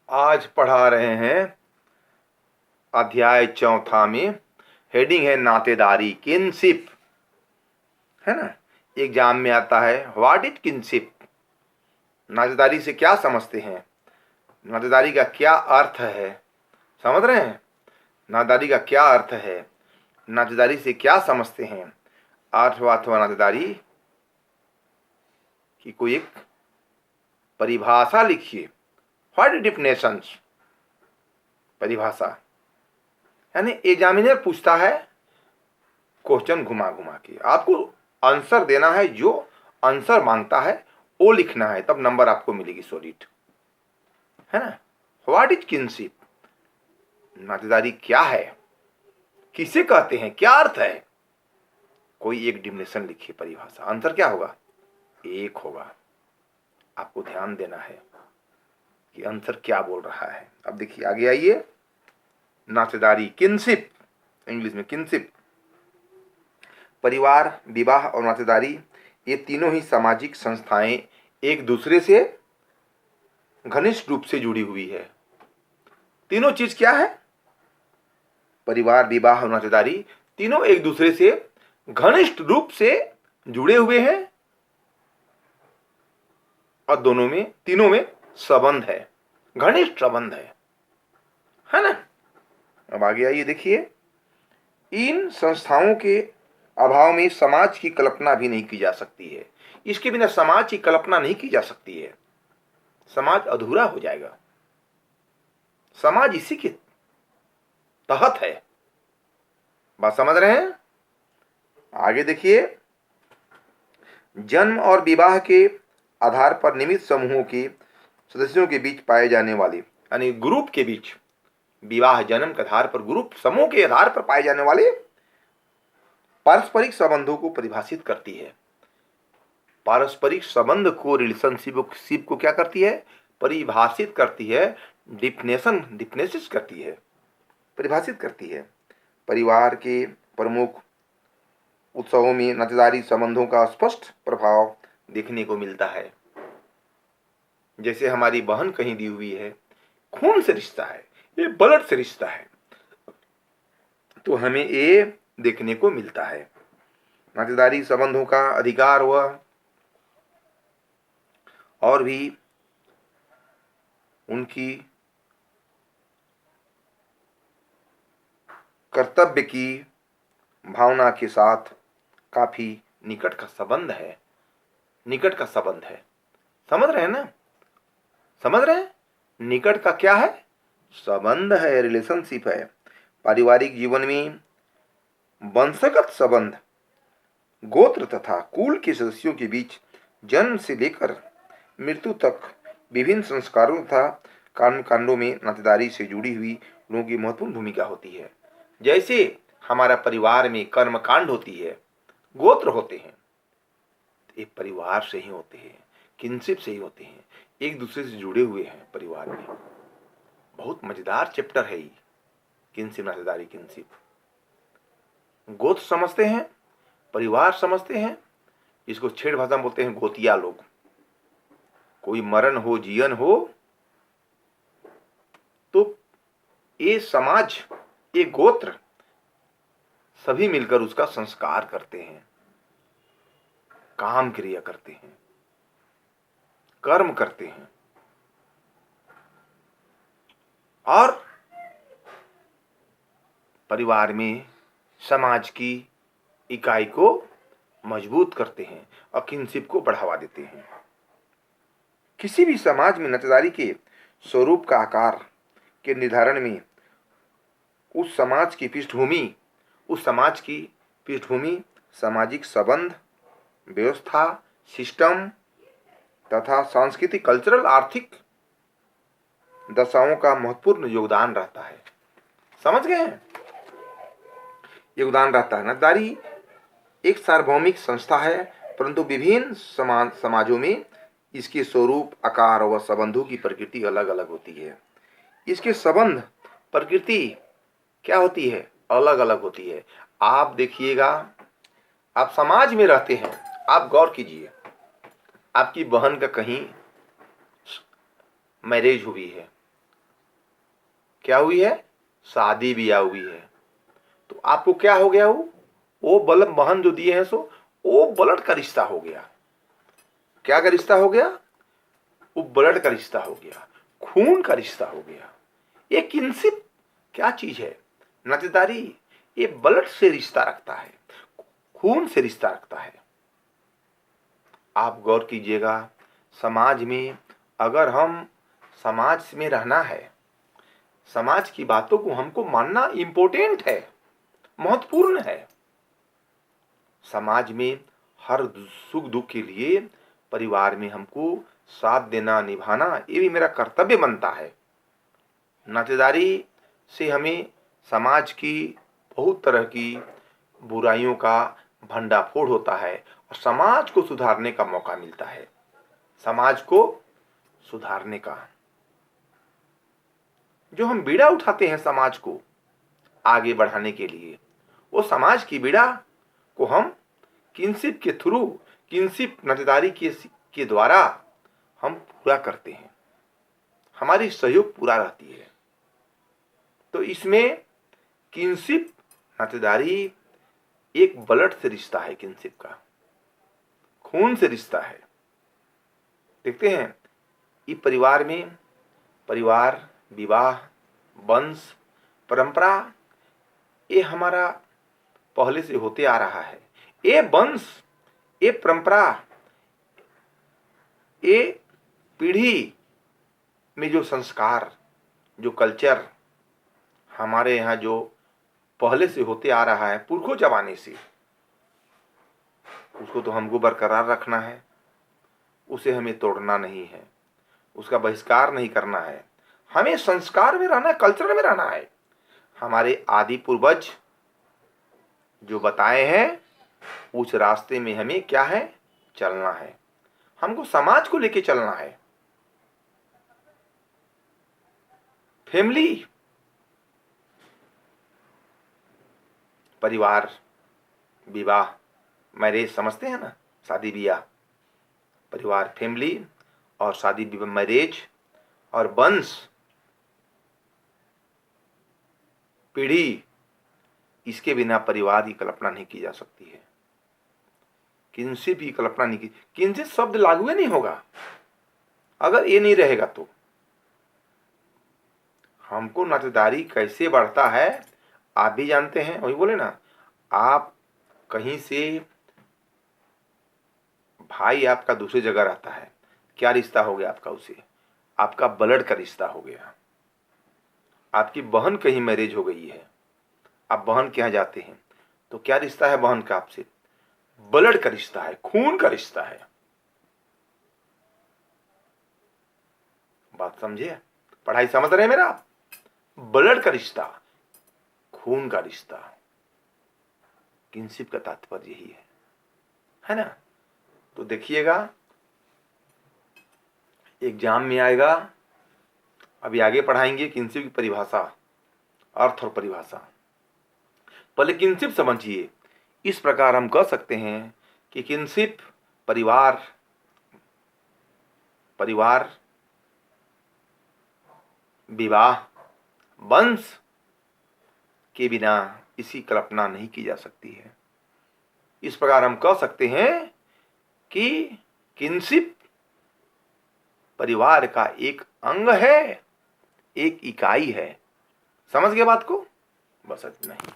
आज पढ़ा रहे हैं अध्याय चौथा में। हेडिंग है नातेदारी, किनशिप, है ना। एग्जाम में आता है व्हाट इज किनशिप। नातेदारी से क्या समझते हैं, नातेदारी का क्या अर्थ है, समझ रहे हैं। नातेदारी का क्या अर्थ है, नातेदारी से क्या समझते हैं। अर्थ अथवा नातेदारी की कोई एक परिभाषा लिखिए। व्हाट डिफिनेशंस, परिभाषा। यानी एग्जामिनर पूछता है क्वेश्चन घुमा घुमा के, आपको आंसर देना है, जो आंसर मांगता है वो लिखना है, तब नंबर आपको मिलेगी सॉलिड, है ना। व्हाट इज किनशिप, नातेदारी क्या है, किसे कहते हैं, क्या अर्थ है। कोई एक डिफिनेशन लिखिए, परिभाषा। आंसर क्या होगा, एक होगा। आपको ध्यान देना है कि आंसर क्या बोल रहा है। अब देखिए आगे आइए। नातेदारी, किनशिप, इंग्लिश में किनशिप। परिवार, विवाह और नातेदारी, ये तीनों ही सामाजिक संस्थाएं एक दूसरे से घनिष्ठ रूप से जुड़ी हुई है। तीनों चीज क्या है, परिवार, विवाह और नातेदारी, तीनों एक दूसरे से घनिष्ठ रूप से जुड़े हुए हैं और तीनों में संबंध है, घनिष्ठ संबंध है ना। अब आगे आइए, देखिए। इन संस्थाओं के अभाव में समाज की कल्पना भी नहीं की जा सकती है। इसके बिना समाज की कल्पना नहीं की जा सकती है, समाज अधूरा हो जाएगा। समाज इसी के तहत है, बात समझ रहे हैं। आगे देखिए। जन्म और विवाह के आधार पर नियमित समूहों के सदस्यों के बीच पाए जाने वाले, यानी ग्रुप के बीच, विवाह जन्म के आधार पर ग्रुप समूह के आधार पर पाए जाने वाले पारस्परिक संबंधों को परिभाषित करती है। पारस्परिक संबंध को, रिलेशनशिप को क्या करती है, परिभाषित करती है, डिफिनेसिस करती है, परिभाषित करती है। परिवार के प्रमुख उत्सवों में नातेदारी संबंधों का स्पष्ट प्रभाव देखने को मिलता है। जैसे हमारी बहन कहीं दी हुई है, खून से रिश्ता है, ये ब्लड से रिश्ता है, तो हमें ये देखने को मिलता है। नातेदारी संबंधों का अधिकार व और भी उनकी कर्तव्य की भावना के साथ काफी निकट का संबंध है, निकट का संबंध है। समझ रहे हैं ना, समझ रहे हैं। निकट का क्या है, संबंध है, रिलेशनशिप है। पारिवारिक जीवन में वंशगत संबंध, गोत्र तथा कुल के सदस्यों के बीच जन्म से लेकर मृत्यु तक विभिन्न संस्कारों तथा कर्मकांडों में नातेदारी से जुड़ी हुई लोगों की महत्वपूर्ण भूमिका होती है। जैसे हमारा परिवार में कर्मकांड होती है, गोत्र होते हैं, एक परिवार से ही होते हैं, किनशिप से ही होते हैं, एक दूसरे से जुड़े हुए हैं परिवार में। बहुत मजेदार चैप्टर है ये, किनशिप, नातेदारी, किनशिप। गोत्र समझते हैं, परिवार समझते हैं, इसको छेड़ भाषा में बोलते हैं गोतिया लोग। कोई मरण हो, जीवन हो, तो ये समाज, ये गोत्र सभी मिलकर उसका संस्कार करते हैं, काम क्रिया करते हैं, कर्म करते हैं और परिवार में समाज की इकाई को मजबूत करते हैं और किनशिप को बढ़ावा देते हैं। किसी भी समाज में नातेदारी के स्वरूप का आकार के निर्धारण में उस समाज की पृष्ठभूमि, सामाजिक संबंध, व्यवस्था, सिस्टम तथा सांस्कृतिक, कल्चरल, आर्थिक दशाओं का महत्वपूर्ण योगदान रहता है। समझ गए हैं, योगदान रहता है। नातेदारी एक सार्वभौमिक संस्था है, परंतु विभिन्न समाजों में इसके स्वरूप, आकार व संबंधों की प्रकृति अलग अलग होती है। इसके संबंध, प्रकृति क्या होती है, अलग अलग होती है। आप देखिएगा, आप समाज में रहते हैं, आप गौर कीजिए, आपकी बहन का कहीं मैरिज हुई है, क्या हुई है? शादी ब्याह हुई है। तो आपको क्या हो गया? वो बहन जो दिए हैं सो वो ब्लड का रिश्ता हो गया। क्या का रिश्ता हो गया? वो ब्लड का रिश्ता हो गया, खून का रिश्ता हो गया। ये किनशिप क्या चीज है? नातेदारी ये ब्लड से रिश्ता रखता है, खून से रिश्ता रखता है। आप गौर कीजिएगा, समाज में अगर हम समाज में रहना है, समाज की बातों को हमको मानना इंपॉर्टेंट है, महत्वपूर्ण है। समाज में हर सुख दुख के लिए परिवार में हमको साथ देना, निभाना, ये भी मेरा कर्तव्य बनता है। नातेदारी से हमें समाज की बहुत तरह की बुराइयों का भंडाफोड़ होता है और समाज को सुधारने का मौका मिलता है। समाज को सुधारने का जो हम बीड़ा उठाते हैं समाज को आगे बढ़ाने के लिए, वो समाज की बीड़ा को हम किनशिप के थ्रू, किनशिप नातेदारी के द्वारा हम पूरा करते हैं। हमारी सहयोग पूरा रहती है। तो इसमें किनशिप नातेदारी एक ब्लड से रिश्ता है, किनशिप का खून से रिश्ता है। देखते हैं इस परिवार में परिवार, विवाह, वंश, परंपरा, ये हमारा पहले से होते आ रहा है। ये वंश, ये परंपरा, ये पीढ़ी में जो संस्कार, जो कल्चर हमारे यहाँ जो पहले से होते आ रहा है, पुरखों जमाने से, उसको तो हमको बरकरार रखना है। उसे हमें तोड़ना नहीं है, उसका बहिष्कार नहीं करना है। हमें संस्कार में रहना है, कल्चर में रहना है। हमारे आदि पूर्वज जो बताए हैं उस रास्ते में हमें क्या है? चलना है। हमको समाज को लेके चलना है। फैमिली, परिवार, विवाह, मैरिज समझते हैं ना, शादी ब्याह, परिवार, फैमिली और शादी विवाह, मैरिज और वंश, पीढ़ी, इसके बिना परिवार की कल्पना नहीं की जा सकती है। किनशिप की कल्पना नहीं की, किनशिप शब्द लागू ही नहीं होगा अगर ये नहीं रहेगा। तो हमको नातेदारी कैसे बढ़ता है आप भी जानते हैं। वही बोले ना, आप कहीं से भाई आपका दूसरी जगह रहता है, क्या रिश्ता हो गया आपका उसे? आपका ब्लड का रिश्ता हो गया। आपकी बहन कहीं मैरिज हो गई है, आप बहन के यहाँ जाते हैं, तो क्या रिश्ता है बहन का आपसे? ब्लड का रिश्ता है, खून का रिश्ता है। बात समझे? पढ़ाई समझ रहे हैं मेरा? ब्लड का रिश्ता, खून का रिश्ता, किनशिप का तात्पर्य यही है ना? तो देखिएगा एग्जाम में आएगा, अभी आगे पढ़ाएंगे किनशिप की परिभाषा, अर्थ और परिभाषा। पहले किनशिप समझिए। इस प्रकार हम कह सकते हैं कि किनशिप परिवार, परिवार, विवाह, वंश के बिना इसकी कल्पना नहीं की जा सकती है। इस प्रकार हम कह सकते हैं कि किनशिप परिवार का एक अंग है, एक इकाई है। समझ गए बात को? बस इतना ही।